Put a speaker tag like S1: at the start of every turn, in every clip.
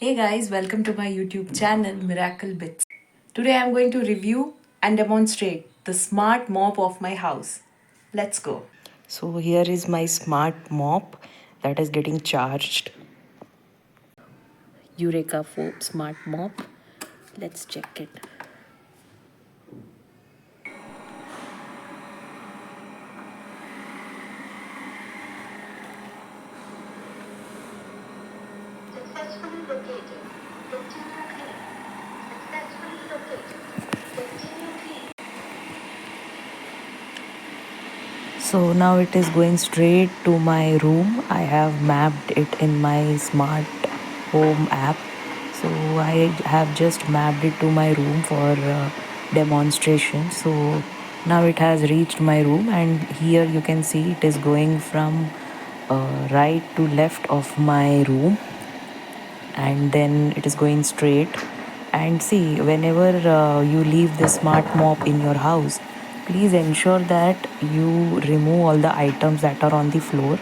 S1: Hey guys, welcome to my YouTube channel Miracle Bits. Today I'm going to review and demonstrate the smart mop of my house. Let's go. So here is my smart mop that is getting charged. Eureka Forbes smart mop. Let's check it.
S2: Successfully located. Continue clean. Successfully located. Continue clean.
S1: So now it is going straight to my room. I have mapped it in my smart home app. So I have just mapped it to my room for demonstration. So now it has reached my room, and here you can see it is going from right to left of my room, and then it is going straight. And see, whenever you leave the smart mop in your house, please ensure that you remove all the items that are on the floor,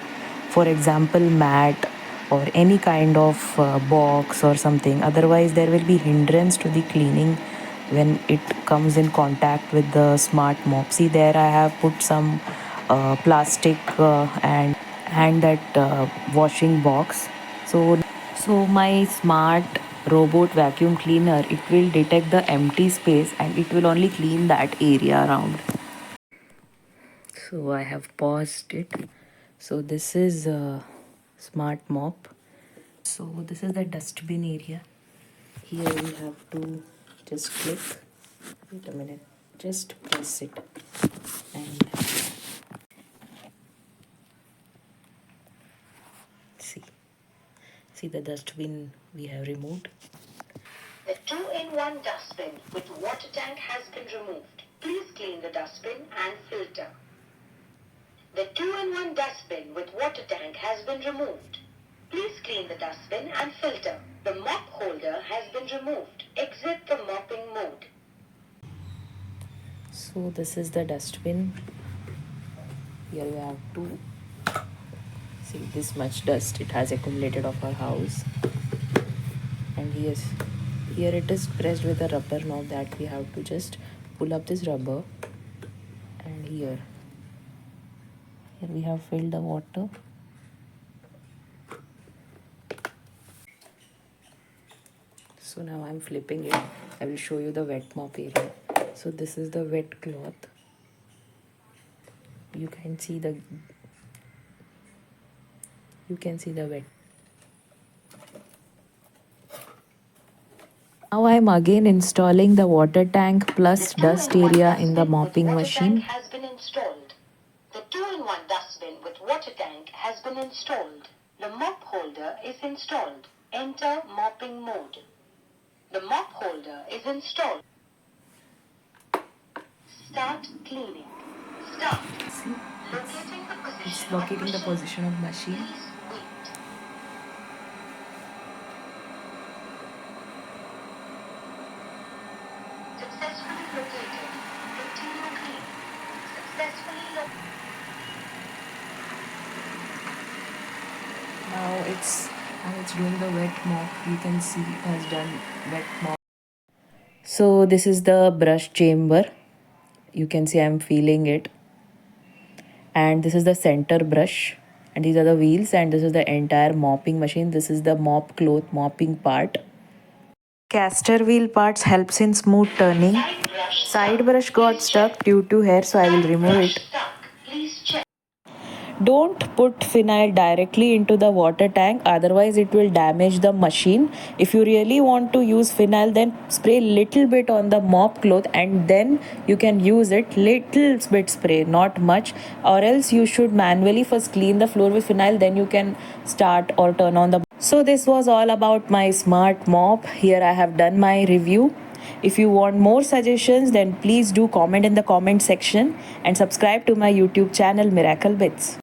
S1: for example mat or any kind of box or something. Otherwise there will be hindrance to the cleaning when it comes in contact with the smart mop. See, there I have put some plastic and that washing box. So my smart robot vacuum cleaner, it will detect the empty space and it will only clean that area around. So I have paused it. So this is a smart mop. So this is the dustbin area. Here we have to just click. Wait a minute. Just press it. And see. See the dustbin we have removed.
S2: The 2-in-1 dustbin with water tank has been removed. Please clean the dustbin and filter. The 2-in-1 dustbin with water tank has been removed. Please clean the dustbin and filter. The mop holder has been removed. Exit the mopping mode.
S1: So this is the dustbin. Here we have to see this much dust it has accumulated of our house. And yes, here it is pressed with a rubber knob that we have to just pull up this rubber. And here we have filled the water. So now I'm flipping it. I will show you the wet mop area. So this is the wet cloth. You can see the wet. Now I'm again installing the water tank plus dust area in the mopping machine.
S2: Has been installed. The 2-in-1 dustbin with water tank has been installed. The mop holder is installed. Enter mopping mode. The mop holder is installed. Start cleaning. Start.
S1: See,
S2: Locating the position
S1: it's locating the
S2: of
S1: position of machine.
S2: Please wait. Successfully located. Continue clean. Successfully located.
S1: Now it's doing the wet mop. You can see it has done wet mop. So this is the brush chamber. You can see I'm feeling it. And this is the center brush. And these are the wheels. And this is the entire mopping machine. This is the mop cloth mopping part. Caster wheel parts helps in smooth turning. Side brush got stuck due to hair, so I will remove it.
S2: Please check.
S1: Don't put phenyl directly into the water tank, otherwise it will damage the machine. If you really want to use phenyl, then spray little bit on the mop cloth and then you can use it. Little bit spray, not much, or else you should manually first clean the floor with phenyl, then you can start or turn on the. So this was all about my smart mop. Here I have done my review. If you want more suggestions, then please do comment in the comment section and subscribe to my YouTube channel Miracle Bits.